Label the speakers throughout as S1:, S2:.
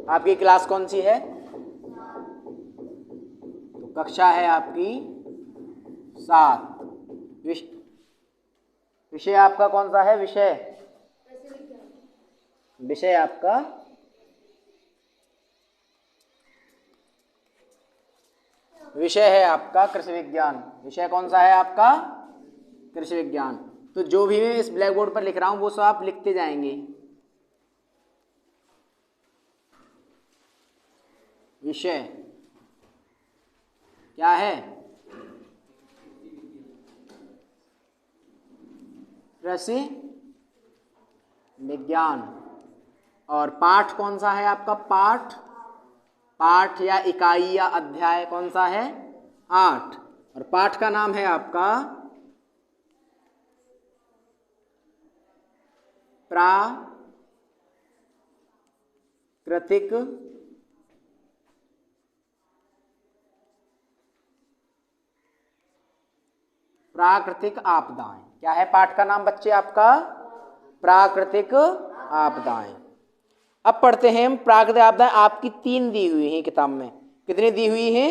S1: आपकी क्लास कौन सी है? तो कक्षा है आपकी 7। विषय आपका कौन सा है? विषय आपका है आपका कृषि विज्ञान। विषय कौन सा है आपका? कृषि विज्ञान। तो जो भी मैं इस ब्लैक बोर्ड पर लिख रहा हूं वो सब आप लिखते जाएंगे। विषय क्या है? कृषि विज्ञान। और पाठ कौन सा है आपका? पाठ या इकाई या अध्याय कौन सा है? 8। और पाठ का नाम है आपका प्राकृतिक आपदाएं। क्या है पाठ का नाम बच्चे आपका? प्राकृतिक आपदाएं। अब पढ़ते हैं हम प्राकृतिक आपदाएं। आपकी 3 दी हुई हैं किताब में। कितनी दी हुई हैं?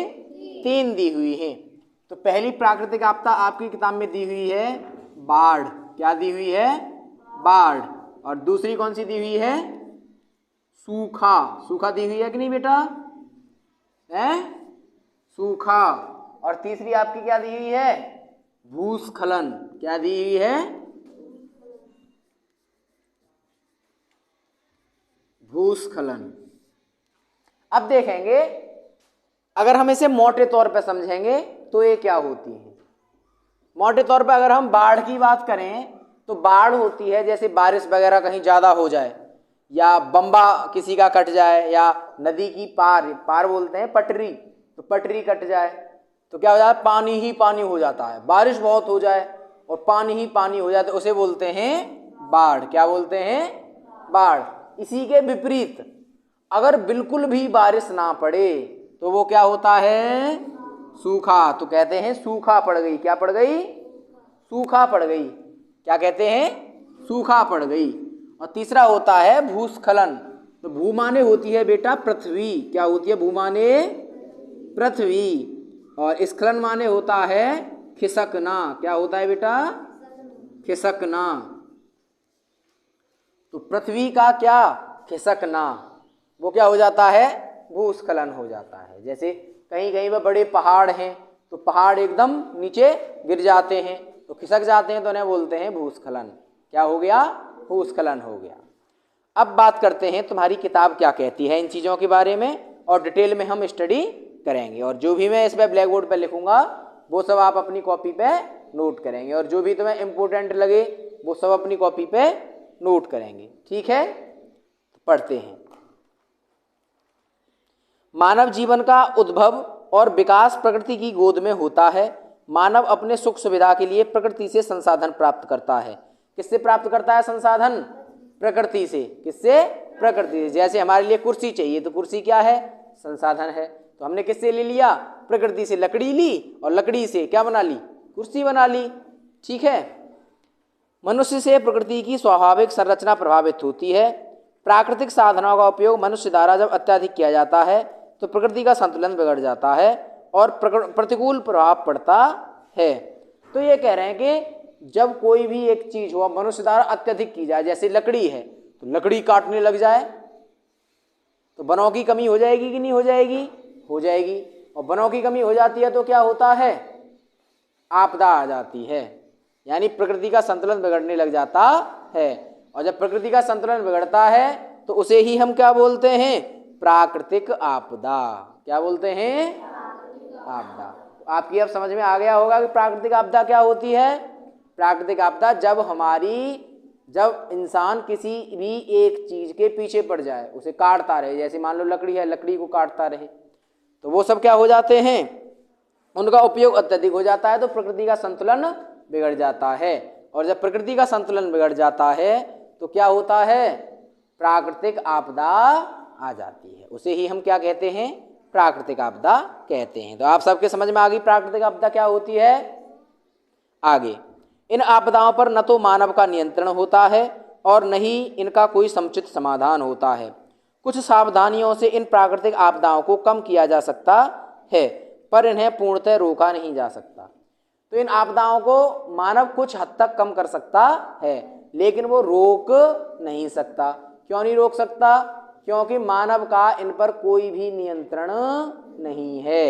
S1: 3 दी हुई हैं। तो पहली प्राकृतिक आपदा आपकी किताब में दी हुई है बाढ़। क्या दी हुई है? बाढ़। और दूसरी कौन सी दी हुई है? सूखा दी हुई है कि नहीं बेटा? सूखा। और तीसरी आपकी क्या दी हुई है? भूस्खलन। क्या दी हुई है? भूस्खलन। अब देखेंगे, अगर हम इसे मोटे तौर पर समझेंगे तो ये क्या होती है। मोटे तौर पर अगर हम बाढ़ की बात करें तो बाढ़ होती है जैसे बारिश वगैरह कहीं ज़्यादा हो जाए, या बम्बा किसी का कट जाए, या नदी की पार बोलते हैं पटरी, तो पटरी कट जाए तो क्या हो जाता है? पानी ही पानी हो जाता है। बारिश बहुत हो जाए और पानी ही पानी हो जाए तो उसे बोलते हैं बाढ़। क्या बोलते हैं? बाढ़। इसी के विपरीत अगर बिल्कुल भी बारिश ना पड़े तो वो क्या होता है? सूखा। तो कहते हैं सूखा पड़ गई। क्या पड़ गई? सूखा पड़ गई। क्या कहते हैं? सूखा पड़ गई। और तीसरा होता है भूस्खलन। तो भू माने होती है बेटा पृथ्वी। क्या होती है? भू माने पृथ्वी। और स्खलन माने होता है खिसकना। क्या होता है बेटा? खिसकना। तो पृथ्वी का क्या? खिसकना। वो क्या हो जाता है? भूस्खलन हो जाता है। जैसे कहीं कहीं पर बड़े पहाड़ हैं तो पहाड़ एकदम नीचे गिर जाते हैं तो खिसक जाते हैं, तो उन्हें बोलते हैं भूस्खलन। क्या हो गया? भूस्खलन हो गया। अब बात करते हैं तुम्हारी किताब क्या कहती है इन चीज़ों के बारे में, और डिटेल में हम स्टडी करेंगे। और जो भी मैं इस पर ब्लैक बोर्ड पर लिखूंगा वो सब आप अपनी कॉपी पे नोट करेंगे, और जो भी तुम्हें इम्पोर्टेंट लगे वो सब अपनी कॉपी पे नोट करेंगे। ठीक है, तो पढ़ते हैं। मानव जीवन का उद्भव और विकास प्रकृति की गोद में होता है। मानव अपने सुख सुविधा के लिए प्रकृति से संसाधन प्राप्त करता है। किससे प्राप्त करता है संसाधन? प्रकृति से। किससे? प्रकृति से। जैसे हमारे लिए कुर्सी चाहिए तो कुर्सी क्या है? संसाधन है। तो हमने किससे ले लिया? प्रकृति से लकड़ी ली, और लकड़ी से क्या बना ली? कुर्सी बना ली। ठीक है। मनुष्य से प्रकृति की स्वाभाविक संरचना प्रभावित होती है। प्राकृतिक साधनों का उपयोग मनुष्य द्वारा जब अत्यधिक किया जाता है तो प्रकृति का संतुलन बिगड़ जाता है और प्रतिकूल प्रभाव पड़ता है। तो ये कह रहे हैं कि जब कोई भी एक चीज हो मनुष्य द्वारा अत्यधिक की जाए, जैसे लकड़ी है तो लकड़ी काटने लग जाए तो वनों की कमी हो जाएगी कि नहीं हो जाएगी? हो जाएगी। और वनों की कमी हो जाती है तो क्या होता है? आपदा आ जाती है, यानी प्रकृति का संतुलन बिगड़ने लग जाता है। और जब प्रकृति का संतुलन बिगड़ता है तो उसे ही हम क्या बोलते हैं? प्राकृतिक आपदा। क्या बोलते हैं? आपदा। आपकी अब समझ में आ गया होगा कि प्राकृतिक आपदा क्या होती है। प्राकृतिक आपदा जब इंसान किसी भी एक चीज के पीछे पड़ जाए, उसे काटता रहे, जैसे मान लो लकड़ी है, लकड़ी को काटता रहे, तो वो सब क्या हो जाते हैं? उनका उपयोग अत्यधिक हो जाता है तो प्रकृति का संतुलन बिगड़ जाता है। और जब प्रकृति का संतुलन बिगड़ जाता है तो क्या होता है? प्राकृतिक आपदा आ जाती है। उसे ही हम क्या कहते हैं? प्राकृतिक आपदा कहते हैं। तो आप सबके समझ में आ गई प्राकृतिक आपदा क्या होती है। आगे, इन आपदाओं पर न तो मानव का नियंत्रण होता है और न ही इनका कोई समुचित समाधान होता है। कुछ सावधानियों से इन प्राकृतिक आपदाओं को कम किया जा सकता है, पर इन्हें पूर्णतः रोका नहीं जा सकता। तो इन आपदाओं को मानव कुछ हद तक कम कर सकता है, लेकिन वो रोक नहीं सकता। क्यों नहीं रोक सकता? क्योंकि मानव का इन पर कोई भी नियंत्रण नहीं है।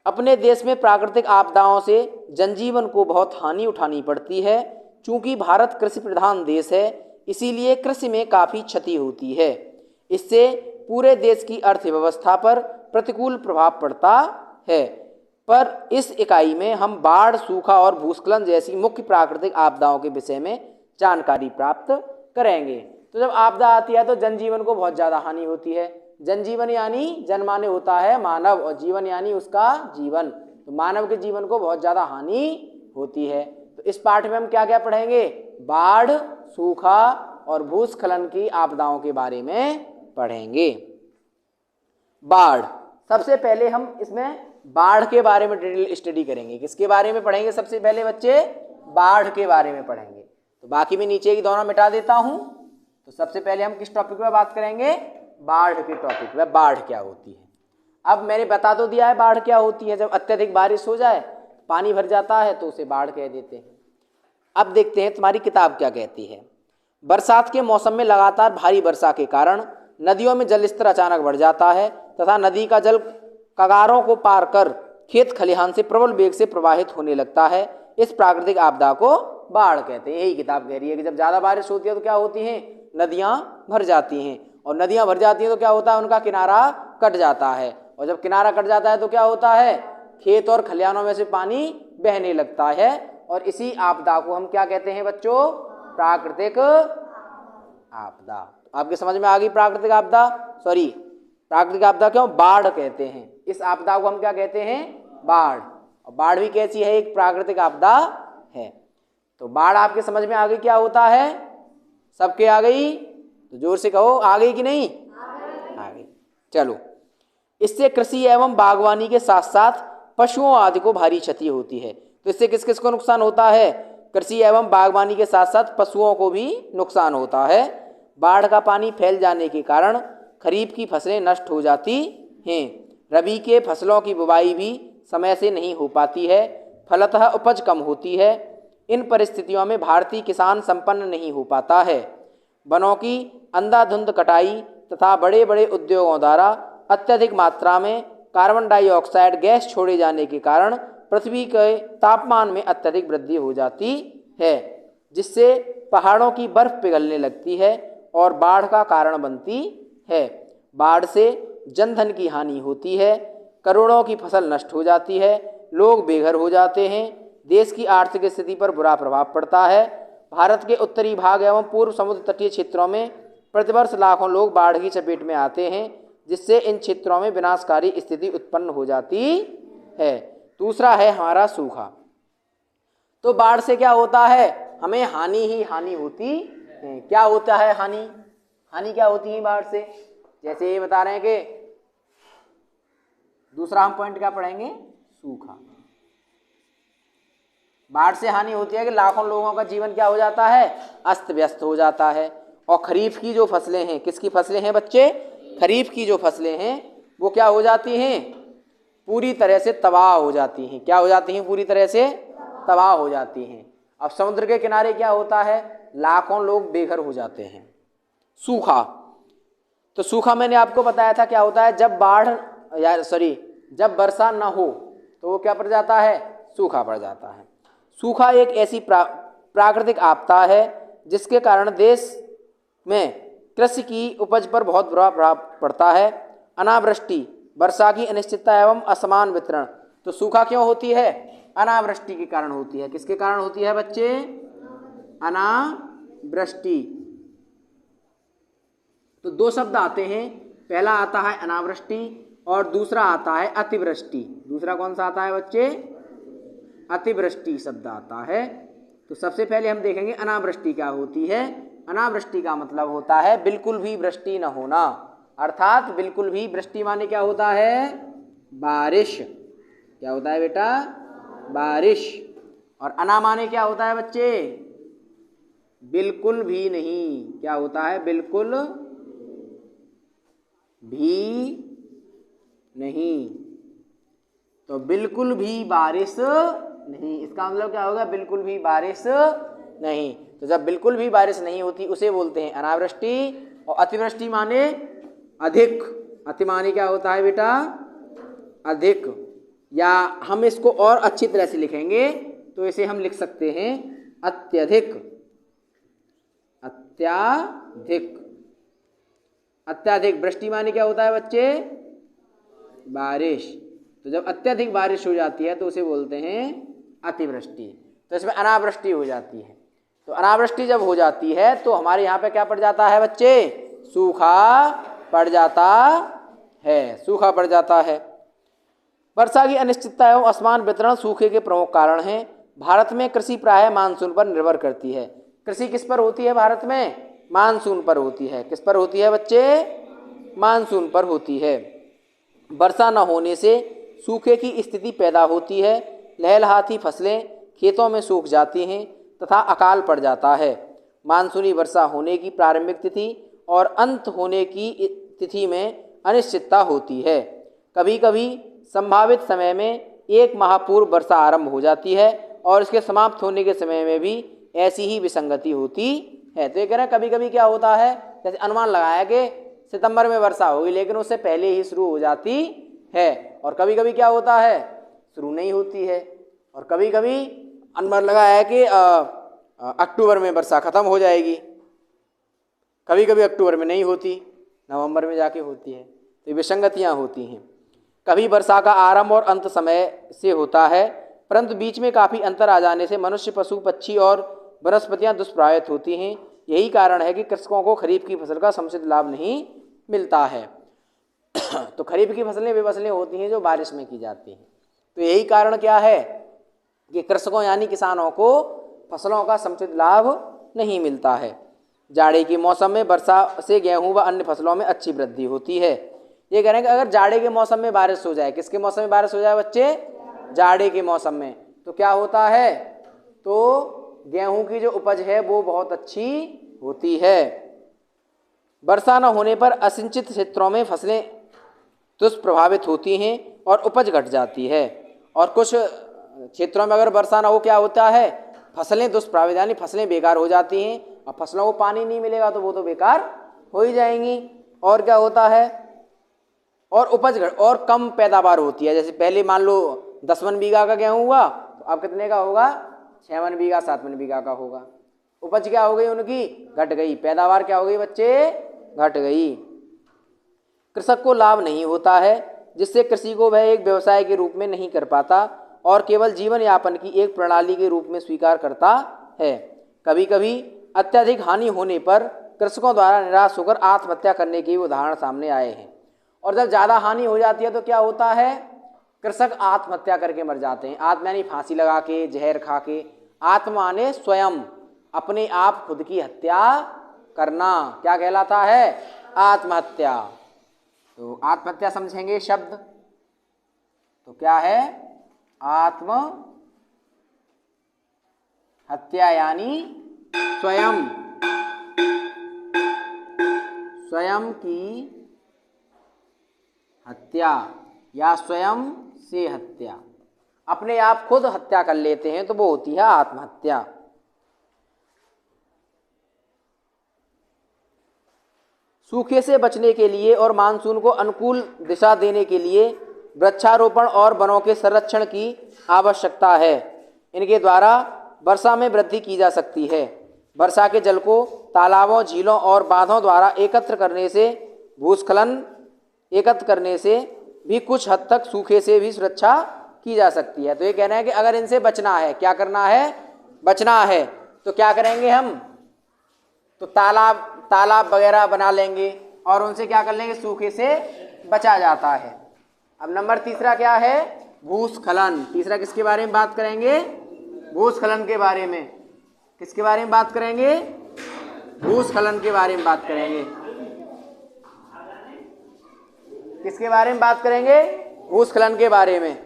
S1: अपने देश में प्राकृतिक आपदाओं से जनजीवन को बहुत हानि उठानी पड़ती है। चूंकि भारत कृषि प्रधान देश है, इसीलिए कृषि में काफ़ी क्षति होती है। इससे पूरे देश की अर्थव्यवस्था पर प्रतिकूल प्रभाव पड़ता है। पर इस इकाई में हम बाढ़, सूखा और भूस्खलन जैसी मुख्य प्राकृतिक आपदाओं के विषय में जानकारी प्राप्त करेंगे। तो जब आपदा आती है तो जनजीवन को बहुत ज़्यादा हानि होती है। जनजीवन यानी जन माने होता है मानव, और जीवन यानी उसका जीवन। तो मानव के जीवन को बहुत ज़्यादा हानि होती है। तो इस पाठ में हम क्या क्या पढ़ेंगे? बाढ़, सूखा और भूस्खलन की आपदाओं के बारे में पढ़ेंगे। बाढ़, सबसे पहले हम इसमें बाढ़ के बारे में डिटेल स्टडी करेंगे। किसके बारे में पढ़ेंगे? सबसे पहले बच्चे बाढ़ के बारे में पढ़ेंगे। तो बाकी मैं नीचे की दोनों मिटा देता हूं। तो सबसे पहले हम किस टॉपिक पे बात करेंगे? बाढ़ के टॉपिक पे। बाढ़ क्या होती है? अब मैंने बता तो दिया है बाढ़ क्या होती है। जब अत्यधिक बारिश हो जाए, पानी भर जाता है, तो उसे बाढ़ कह देते हैं। अब देखते हैं तुम्हारी किताब क्या कहती है। बरसात के मौसम में लगातार भारी वर्षा के कारण नदियों में जल स्तर अचानक बढ़ जाता है तथा नदी का जल कगारों को पार कर खेत खलिहान से प्रबल वेग से प्रवाहित होने लगता है। इस प्राकृतिक आपदा को बाढ़ कहते हैं। यही किताब कह रही है कि जब ज़्यादा बारिश होती है तो क्या होती हैं? नदियाँ भर जाती हैं, और नदियाँ भर जाती हैं तो क्या होता है? उनका किनारा कट जाता है, और जब किनारा कट जाता है तो क्या होता है? खेत और खलिहानों में से पानी बहने लगता है, और इसी आपदा को हम क्या कहते हैं बच्चों? प्राकृतिक आपदा। आपके समझ में आ गई प्राकृतिक आपदा? सॉरी, प्राकृतिक आपदा क्यों बाढ़ कहते हैं? इस आपदा को हम क्या कहते हैं? बाढ़। और बाढ़ भी कैसी है? एक प्राकृतिक आपदा है। तो बाढ़ आपके समझ में आ गई क्या होता है? सबके आ गई? तो जोर से कहो, आ गई कि नहीं? आ गई। चलो, इससे कृषि एवं बागवानी के साथ साथ पशुओं आदि को भारी क्षति होती है। तो इससे किस किस को नुकसान होता है? कृषि एवं बागवानी के साथ साथ पशुओं को भी नुकसान होता है। बाढ़ का पानी फैल जाने के कारण खरीफ की फसलें नष्ट हो जाती हैं। रबी के फसलों की बुवाई भी समय से नहीं हो पाती है, फलतः उपज कम होती है। इन परिस्थितियों में भारतीय किसान संपन्न नहीं हो पाता है। वनों की अंधाधुंध कटाई तथा बड़े बड़े उद्योगों द्वारा अत्यधिक मात्रा में कार्बन डाइऑक्साइड गैस छोड़े जाने के कारण पृथ्वी के तापमान में अत्यधिक वृद्धि हो जाती है, जिससे पहाड़ों की बर्फ पिघलने लगती है और बाढ़ का कारण बनती है। बाढ़ से जनधन की हानि होती है, करोड़ों की फसल नष्ट हो जाती है, लोग बेघर हो जाते हैं, देश की आर्थिक स्थिति पर बुरा प्रभाव पड़ता है। भारत के उत्तरी भाग एवं पूर्व समुद्र तटीय क्षेत्रों में प्रतिवर्ष लाखों लोग बाढ़ की चपेट में आते हैं, जिससे इन क्षेत्रों में विनाशकारी स्थिति उत्पन्न हो जाती है। दूसरा है हमारा सूखा। तो बाढ़ से क्या होता है? हमें हानि ही हानि होती है। क्या होता है हानि? हानि क्या होती है बाढ़ से? जैसे ये बता रहे हैं कि दूसरा हम पॉइंट क्या पढ़ेंगे? सूखा। बाढ़ से हानि होती है कि लाखों लोगों का जीवन क्या हो जाता है? अस्त व्यस्त हो जाता है। और खरीफ की जो फसलें हैं, किसकी फसलें हैं बच्चे? खरीफ की जो फसलें हैं वो क्या हो जाती हैं? पूरी तरह से तबाह हो जाती हैं। क्या हो जाती हैं? पूरी तरह से तबाह हो जाती हैं। अब समुद्र के किनारे क्या होता है? लाखों लोग बेघर हो जाते हैं। सूखा, तो सूखा मैंने आपको बताया था क्या होता है? जब वर्षा न हो तो वो क्या पड़ जाता है? सूखा पड़ जाता है। सूखा एक ऐसी प्राकृतिक आपदा है जिसके कारण देश में कृषि की उपज पर बहुत बुरा प्रभाव पड़ता है। अनावृष्टि, वर्षा की अनिश्चितता एवं असमान वितरण। तो सूखा क्यों होती है? अनावृष्टि के कारण होती है। किसके कारण होती है बच्चे? अनावृष्टि। तो दो शब्द आते हैं, पहला आता है अनावृष्टि और दूसरा आता है अतिवृष्टि। दूसरा कौन सा आता है बच्चे? अतिवृष्टि शब्द आता है। तो सबसे पहले हम देखेंगे अनावृष्टि क्या होती है। अनावृष्टि का मतलब होता है बिल्कुल भी वृष्टि न होना, अर्थात बिल्कुल भी। वृष्टि माने क्या होता है? बारिश। क्या होता है बेटा? बारिश। और अना माने क्या होता है बच्चे? बिल्कुल भी नहीं। क्या होता है? बिल्कुल भी नहीं, तो बिल्कुल भी बारिश नहीं। इसका मतलब क्या होगा? बिल्कुल भी बारिश नहीं। तो जब बिल्कुल भी बारिश नहीं होती उसे बोलते हैं अनावृष्टि। और अतिवृष्टि माने अधिक। अति माने क्या होता है बेटा? अधिक। या हम इसको और अच्छी तरह से लिखेंगे तो इसे हम लिख सकते हैं अत्यधिक। अत्याधिक। अत्याधिक वृष्टि माने क्या होता है बच्चे? बारिश। तो जब अत्यधिक बारिश हो जाती है तो उसे बोलते हैं अतिवृष्टि। तो इसमें अनावृष्टि हो जाती है। तो अनावृष्टि जब हो जाती है तो हमारे यहाँ पे क्या पड़ जाता है बच्चे? सूखा पड़ जाता है। सूखा पड़ जाता है। वर्षा की अनिश्चितता एवं असमान वितरण सूखे के प्रमुख कारण हैं। भारत में कृषि प्रायः मानसून पर निर्भर करती है। कृषि किस पर होती है भारत में? मानसून पर होती है। किस पर होती है बच्चे? मानसून पर होती है। वर्षा न होने से सूखे की स्थिति पैदा होती है। लहलहाती फसलें खेतों में सूख जाती हैं तथा अकाल पड़ जाता है। मानसूनी वर्षा होने की प्रारंभिक तिथि और अंत होने की तिथि में अनिश्चितता होती है। कभी कभी संभावित समय में एक माह पूर्व वर्षा आरंभ हो जाती है और इसके समाप्त होने के समय में भी ऐसी ही विसंगति होती है। तो ये कह रहे हैं कभी कभी क्या होता है, जैसे अनुमान लगाया कि सितंबर में वर्षा होगी लेकिन उससे पहले ही शुरू हो जाती है। और कभी कभी क्या होता है? शुरू नहीं होती है। और कभी कभी अनुमान लगाया है कि अक्टूबर में वर्षा खत्म हो जाएगी। कभी कभी अक्टूबर में नहीं होती, नवंबर में जाके होती है। तो ये विसंगतियाँ होती हैं। कभी वर्षा का आरंभ और अंत समय से होता है परंतु बीच में काफ़ी अंतर आ जाने से मनुष्य, पशु, पक्षी और वनस्पतियाँ दुष्प्रभावित होती हैं। यही कारण है कि कृषकों को खरीफ की फसल का समुचित लाभ नहीं मिलता है। तो खरीफ की फसलें वे फसलें होती हैं जो बारिश में की जाती हैं। तो यही कारण क्या है कि कृषकों यानी किसानों को फसलों का समुचित लाभ नहीं मिलता है। जाड़े के मौसम में वर्षा से गेहूं व अन्य फसलों में अच्छी वृद्धि होती है। ये कह रहे हैं कि अगर जाड़े के मौसम में बारिश हो जाए, किसके मौसम में बारिश हो जाए बच्चे? जाड़े के मौसम में, तो क्या होता है? तो गेहूं की जो उपज है वो बहुत अच्छी होती है। वर्षा न होने पर असिंचित क्षेत्रों में फसलें दुष्प्रभावित होती हैं और उपज घट जाती है। और कुछ क्षेत्रों में अगर वर्षा न हो क्या होता है? फसलें दुष्प्रभावित यानी फसलें बेकार हो जाती हैं। और फसलों को पानी नहीं मिलेगा तो वो तो बेकार हो ही जाएंगी। और क्या होता है? और उपज और कम पैदावार होती है। जैसे पहले मान लो 10 मन बीघा का गेहूँ हुआ तो अब कितने का होगा? 6 मन बीघा, 7 मन बीघा का होगा। उपज क्या हो गई उनकी? घट गई। पैदावार क्या हो गई बच्चे? घट गई। कृषक को लाभ नहीं होता है जिससे कृषि को वह एक व्यवसाय के रूप में नहीं कर पाता और केवल जीवन यापन की एक प्रणाली के रूप में स्वीकार करता है। कभी कभी अत्यधिक हानि होने पर कृषकों द्वारा निराश होकर आत्महत्या करने के उदाहरण सामने आए हैं। और जब ज़्यादा हानि हो जाती है तो क्या होता है? कृषक आत्महत्या करके मर जाते हैं। आत्मा यानी फांसी लगा के, जहर खा के। आत्मा ने स्वयं अपने आप खुद की हत्या करना क्या कहलाता है? आत्महत्या। तो आत्महत्या समझेंगे शब्द तो क्या है? आत्महत्या यानी स्वयं की हत्या या स्वयं से हत्या। अपने आप खुद हत्या कर लेते हैं तो वो होती है आत्महत्या। सूखे से बचने के लिए और मानसून को अनुकूल दिशा देने के लिए वृक्षारोपण और वनों के संरक्षण की आवश्यकता है। इनके द्वारा वर्षा में वृद्धि की जा सकती है। वर्षा के जल को तालाबों, झीलों और बांधों द्वारा एकत्र करने से भी कुछ हद तक सूखे से भी सुरक्षा की जा सकती है। तो ये कहना है कि अगर इनसे बचना है, क्या करना है? बचना है तो क्या करेंगे हम? तो तालाब वगैरह बना लेंगे और उनसे क्या कर लेंगे? सूखे से बचा जाता है। अब नंबर तीसरा क्या है? भूस्खलन। तीसरा किसके बारे में बात करेंगे? भूस्खलन के बारे में। किसके बारे में बात करेंगे? भूस्खलन के बारे में बात करेंगे। किसके बारे में बात करेंगे? भूस्खलन के बारे में।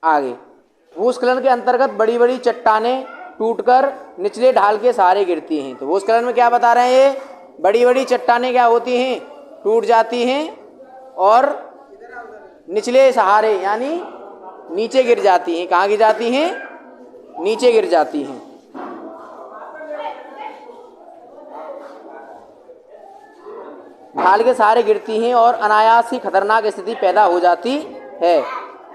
S1: आगे भूस्खलन के अंतर्गत बड़ी बड़ी चट्टानें टूटकर निचले ढाल के सहारे गिरती हैं। तो भूस्खलन में क्या बता रहे हैं? ये बड़ी बड़ी चट्टानें क्या होती हैं? टूट जाती हैं और निचले सहारे यानी नीचे गिर जाती हैं। कहाँ गिर जाती हैं? नीचे गिर जाती हैं। ढाल के सहारे गिरती हैं और अनायास ही खतरनाक स्थिति पैदा हो जाती है।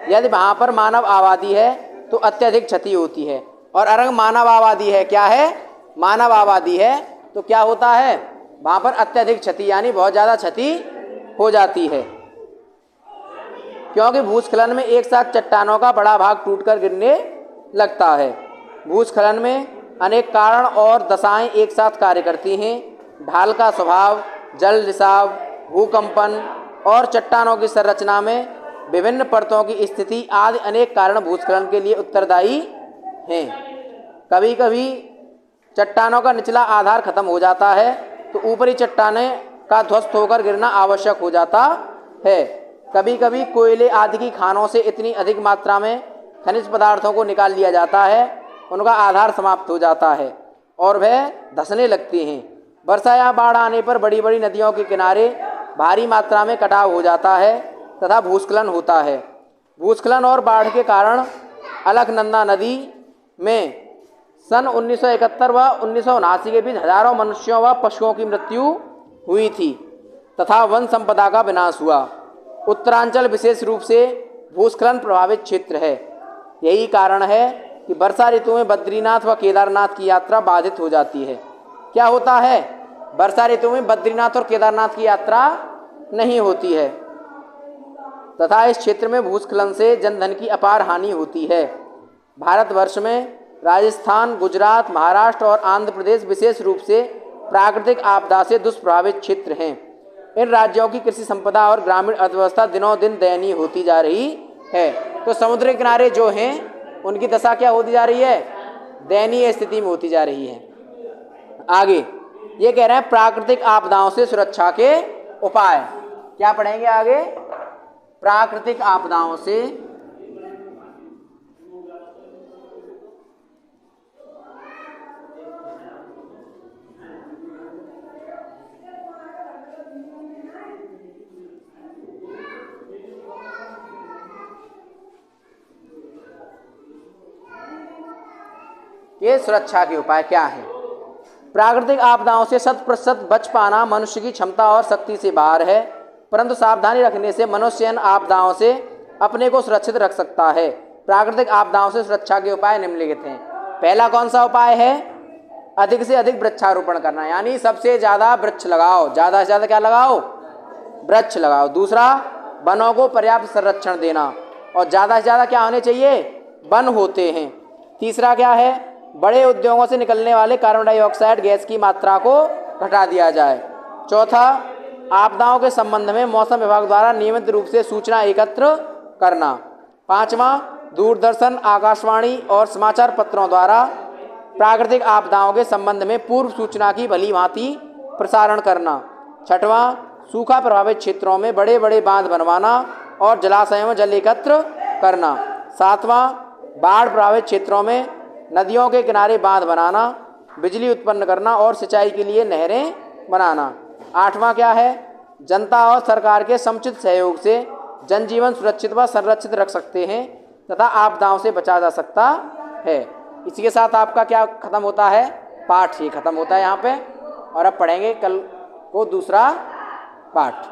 S1: यदि वहाँ पर मानव आबादी है तो अत्यधिक क्षति होती है। और अरंग मानव आबादी है, क्या है? मानव आबादी है तो क्या होता है? वहाँ पर अत्यधिक क्षति यानी बहुत ज़्यादा क्षति हो जाती है, क्योंकि भूस्खलन में एक साथ चट्टानों का बड़ा भाग टूटकर गिरने लगता है। भूस्खलन में अनेक कारण और दशाएं एक साथ कार्य करती हैं। ढाल का स्वभाव, जल रिसाव, भूकंपन और चट्टानों की संरचना में विभिन्न परतों की स्थिति आदि अनेक कारण भूस्खलन के लिए उत्तरदायी हैं। कभी कभी चट्टानों का निचला आधार खत्म हो जाता है तो ऊपरी चट्टानें का ध्वस्त होकर गिरना आवश्यक हो जाता है। कभी कभी कोयले आदि की खानों से इतनी अधिक मात्रा में खनिज पदार्थों को निकाल लिया जाता है, उनका आधार समाप्त हो जाता है और वह धंसने लगती हैं। वर्षा या बाढ़ आने पर बड़ी बड़ी नदियों के किनारे भारी मात्रा में कटाव हो जाता है तथा भूस्खलन होता है। भूस्खलन और बाढ़ के कारण अलकनंदा नदी में सन 1971 व 1979 के बीच हजारों मनुष्यों व पशुओं की मृत्यु हुई थी तथा वन संपदा का विनाश हुआ। उत्तरांचल विशेष रूप से भूस्खलन प्रभावित क्षेत्र है। यही कारण है कि वर्षा ऋतु में बद्रीनाथ व केदारनाथ की यात्रा बाधित हो जाती है। क्या होता है? वर्षा ऋतु में बद्रीनाथ और केदारनाथ की यात्रा नहीं होती है तथा इस क्षेत्र में भूस्खलन से जनधन की अपार हानि होती है। भारतवर्ष में राजस्थान, गुजरात, महाराष्ट्र और आंध्र प्रदेश विशेष रूप से प्राकृतिक आपदा से दुष्प्रभावित क्षेत्र हैं। इन राज्यों की कृषि संपदा और ग्रामीण अर्थव्यवस्था दिनों दिन दयनीय होती जा रही है। तो समुद्र के किनारे जो हैं उनकी दशा क्या होती जा रही है? दयनीय स्थिति में होती जा रही है। आगे ये कह रहे हैं प्राकृतिक आपदाओं से सुरक्षा के उपाय। क्या पढ़ेंगे आगे? प्राकृतिक आपदाओं से ये सुरक्षा के उपाय क्या हैं? प्राकृतिक आपदाओं से 100% बच पाना मनुष्य की क्षमता और शक्ति से बाहर है, परंतु सावधानी रखने से मनुष्य इन आपदाओं से अपने को सुरक्षित रख सकता है। प्राकृतिक आपदाओं से सुरक्षा के उपाय निम्नलिखित हैं। पहला कौन सा उपाय है? अधिक से अधिक वृक्षारोपण करना, यानी सबसे ज़्यादा वृक्ष लगाओ। ज़्यादा से ज़्यादा क्या लगाओ? वृक्ष लगाओ। दूसरा, वनों को पर्याप्त संरक्षण देना, और ज़्यादा से ज़्यादा क्या होने चाहिए? वन होते हैं। तीसरा क्या है? बड़े उद्योगों से निकलने वाले कार्बन डाइऑक्साइड गैस की मात्रा को घटा दिया जाए। चौथा, आपदाओं के संबंध में मौसम विभाग द्वारा नियमित रूप से सूचना एकत्र करना। पांचवा, दूरदर्शन, आकाशवाणी और समाचार पत्रों द्वारा प्राकृतिक आपदाओं के संबंध में पूर्व सूचना की भली भांति प्रसारण करना। छठवां, सूखा प्रभावित क्षेत्रों में बड़े बड़े बांध बनवाना और जलाशयों में जल एकत्र करना। सातवां, बाढ़ प्रभावित क्षेत्रों में नदियों के किनारे बांध बनाना, बिजली उत्पन्न करना और सिंचाई के लिए नहरें बनाना। आठवां क्या है? जनता और सरकार के समुचित सहयोग से जनजीवन सुरक्षित व संरक्षित रख सकते हैं तथा आपदाओं से बचा जा सकता है। इसी के साथ आपका क्या खत्म होता है? पाठ ही खत्म होता है यहाँ पे। और अब पढ़ेंगे कल को दूसरा पाठ।